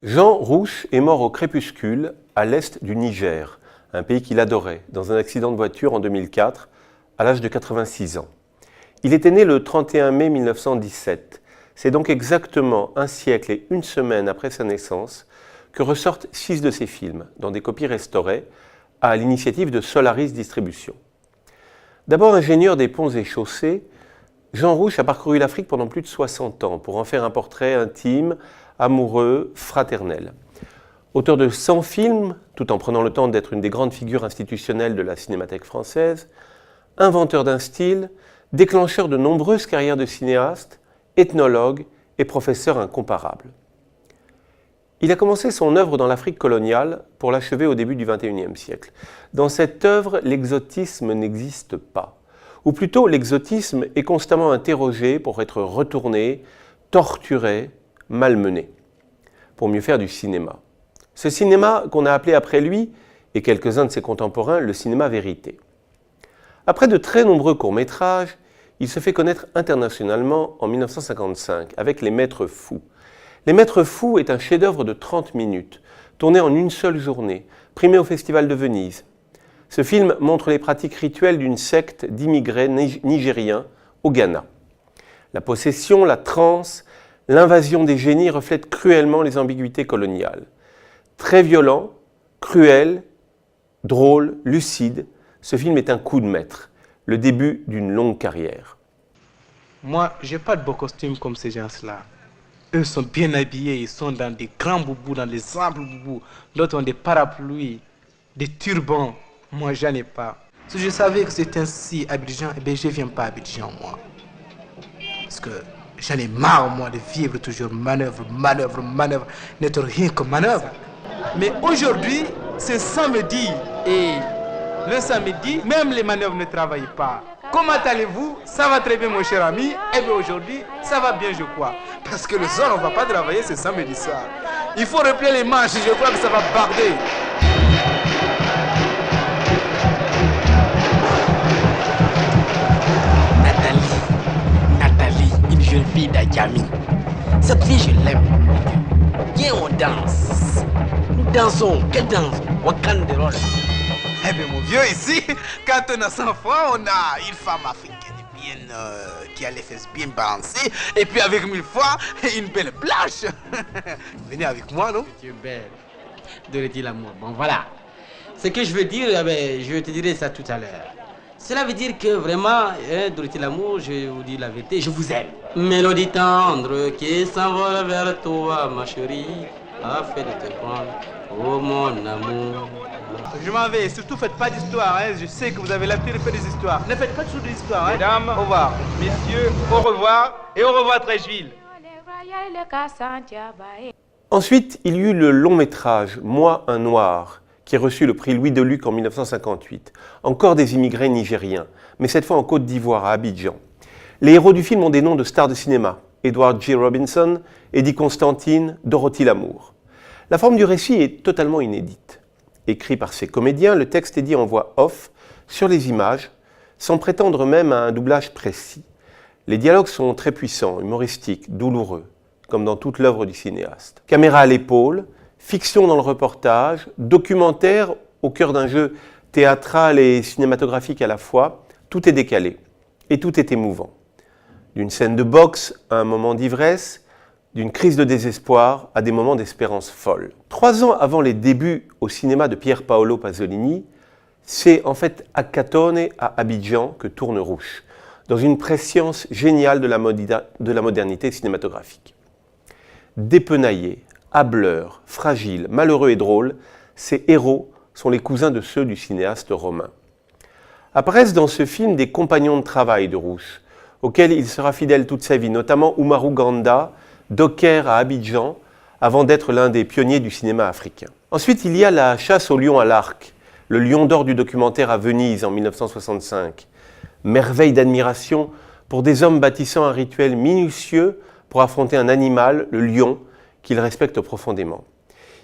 Jean Rouch est mort au crépuscule, à l'est du Niger, un pays qu'il adorait, dans un accident de voiture en 2004, à l'âge de 86 ans. Il était né le 31 mai 1917. C'est donc exactement un siècle et une semaine après sa naissance que ressortent 6 de ses films, dans des copies restaurées, à l'initiative de Solaris Distribution. D'abord ingénieur des ponts et chaussées, Jean Rouch a parcouru l'Afrique pendant plus de 60 ans pour en faire un portrait intime, amoureux, fraternel. Auteur de 100 films, tout en prenant le temps d'être une des grandes figures institutionnelles de la Cinémathèque française, inventeur d'un style, déclencheur de nombreuses carrières de cinéaste, ethnologue et professeur incomparable. Il a commencé son œuvre dans l'Afrique coloniale pour l'achever au début du XXIe siècle. Dans cette œuvre, l'exotisme n'existe pas. Ou plutôt, l'exotisme est constamment interrogé pour être retourné, torturé, malmené, pour mieux faire du cinéma. Ce cinéma qu'on a appelé après lui, et quelques-uns de ses contemporains, le cinéma vérité. Après de très nombreux courts-métrages, il se fait connaître internationalement en 1955 avec Les Maîtres Fous. Les Maîtres Fous est un chef-d'œuvre de 30 minutes, tourné en une seule journée, primé au Festival de Venise. Ce film montre les pratiques rituelles d'une secte d'immigrés nigériens au Ghana. La possession, la transe, l'invasion des génies reflètent cruellement les ambiguïtés coloniales. Très violent, cruel, drôle, lucide, ce film est un coup de maître, le début d'une longue carrière. Moi, j'ai pas de beaux costumes comme ces gens-là. Eux sont bien habillés, ils sont dans des grands boubous, dans des amples boubous. D'autres ont des parapluies, des turbans. Moi, j'en ai pas. Si je savais que c'était ainsi à Abidjan, eh bien, je ne viens pas à Abidjan, moi. Parce que j'en ai marre, moi, de vivre toujours manœuvre, manœuvre, manœuvre, n'être rien que manœuvre. Mais aujourd'hui, c'est samedi. Et le samedi, même les manœuvres ne travaillent pas. Comment allez-vous? Ça va très bien, mon cher ami. Eh bien, aujourd'hui, ça va bien, je crois. Parce que le soir, on ne va pas travailler, c'est samedi soir. Il faut replier les manches, je crois que ça va barder. Nathalie, une jeune fille d'Adjami. Cette fille, je l'aime. Viens, on danse. Nous dansons. Quelle danse? Wakanderole. Eh bien, mon vieux, ici, quand on a 100 francs, on a une femme africaine bien, qui a les fesses bien balancées. Et puis, avec 1000 francs, une belle blanche. Venez avec moi, non? Tu es belle. Dorothy l'amour. Bon, voilà. Ce que je veux dire, eh bien, je te dirai ça tout à l'heure. Cela veut dire que vraiment, Dorothy l'amour, je vous dis la vérité, je vous aime. Mélodie tendre qui s'envole vers toi, ma chérie, a fait de te prendre, oh mon amour. Je m'en vais, surtout faites pas d'histoire, hein. Je sais que vous avez l'habitude de faire des histoires. Ne faites pas toujours des histoires, hein. Mesdames, au revoir. messieurs, au revoir et au revoir Treichville. Ensuite, il y eut le long-métrage « Moi, un noir », qui a reçu le prix Louis Deluc en 1958. Encore des immigrés nigériens, mais cette fois en Côte d'Ivoire, à Abidjan. Les héros du film ont des noms de stars de cinéma. Edward G. Robinson, Eddie Constantine, Dorothy Lamour. La forme du récit est totalement inédite. Écrit par ces comédiens, le texte est dit en voix off, sur les images, sans prétendre même à un doublage précis. Les dialogues sont très puissants, humoristiques, douloureux, comme dans toute l'œuvre du cinéaste. Caméra à l'épaule, fiction dans le reportage, documentaire au cœur d'un jeu théâtral et cinématographique à la fois, tout est décalé et tout est émouvant. D'une scène de boxe à un moment d'ivresse, d'une crise de désespoir à des moments d'espérance folle. 3 ans avant les débuts au cinéma de Pier Paolo Pasolini, c'est en fait à Katone, à Abidjan, que tourne Rouch, dans une prescience géniale de la modernité cinématographique. Dépenaillés, hâbleurs, fragiles, malheureux et drôles, ces héros sont les cousins de ceux du cinéaste romain. Apparaissent dans ce film des compagnons de travail de Rouch, auxquels il sera fidèle toute sa vie, notamment Oumarou Ganda, docker à Abidjan, avant d'être l'un des pionniers du cinéma africain. Ensuite, il y a La chasse au lion à l'arc, le lion d'or du documentaire à Venise en 1965. Merveille d'admiration pour des hommes bâtissant un rituel minutieux pour affronter un animal, le lion, qu'ils respectent profondément.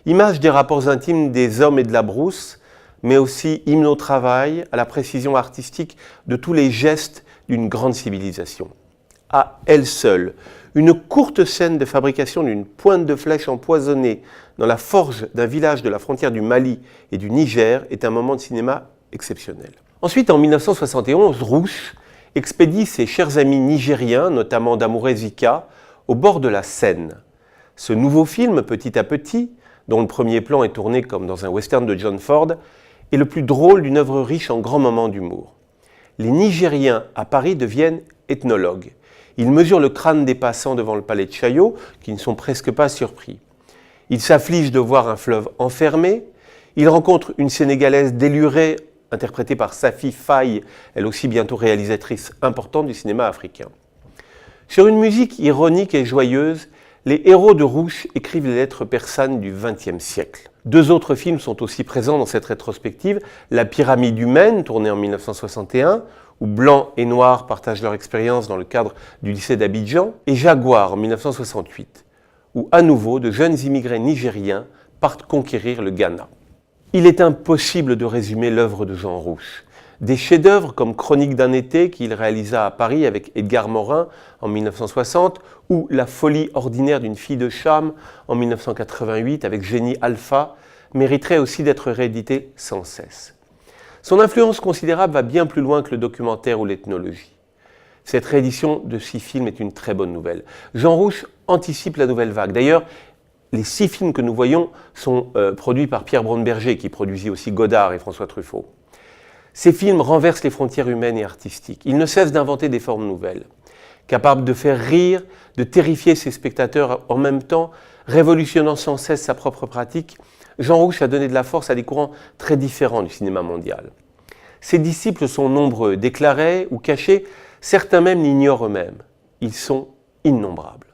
Image des rapports intimes des hommes et de la brousse, mais aussi hymne au travail, à la précision artistique de tous les gestes d'une grande civilisation. À elle seule, Une courte scène de fabrication d'une pointe de flèche empoisonnée dans la forge d'un village de la frontière du Mali et du Niger est un moment de cinéma exceptionnel. Ensuite, en 1971, Rouch expédie ses chers amis nigériens, notamment Damouré Zika, au bord de la Seine. Ce nouveau film, Petit à petit, dont le premier plan est tourné comme dans un western de John Ford, est le plus drôle d'une œuvre riche en grands moments d'humour. Les Nigériens à Paris deviennent ethnologues. Ils mesurent le crâne des passants devant le palais de Chaillot, qui ne sont presque pas surpris. Ils s'affligent de voir un fleuve enfermé. Ils rencontrent une Sénégalaise délurée, interprétée par Safi Faye, elle aussi bientôt réalisatrice importante du cinéma africain. Sur une musique ironique et joyeuse, les héros de Rouch écrivent les lettres persanes du XXe siècle. Deux autres films sont aussi présents dans cette rétrospective, La pyramide humaine, tournée en 1961, où Blanc et Noir partagent leur expérience dans le cadre du lycée d'Abidjan, et Jaguar en 1968, où à nouveau de jeunes immigrés nigériens partent conquérir le Ghana. Il est impossible de résumer l'œuvre de Jean Rouch. Des chefs-d'œuvre comme Chronique d'un été qu'il réalisa à Paris avec Edgar Morin en 1960 ou La folie ordinaire d'une fille de Cham en 1988 avec Génie Alpha mériteraient aussi d'être réédités sans cesse. Son influence considérable va bien plus loin que le documentaire ou l'ethnologie. Cette réédition de 6 films est une très bonne nouvelle. Jean Rouch anticipe la nouvelle vague. D'ailleurs, les 6 films que nous voyons sont produits par Pierre Braunberger, qui produisit aussi Godard et François Truffaut. Ces films renversent les frontières humaines et artistiques. Ils ne cessent d'inventer des formes nouvelles. Capable de faire rire, de terrifier ses spectateurs en même temps, révolutionnant sans cesse sa propre pratique, Jean Rouch a donné de la force à des courants très différents du cinéma mondial. Ses disciples sont nombreux, déclarés ou cachés, certains même l'ignorent eux-mêmes. Ils sont innombrables.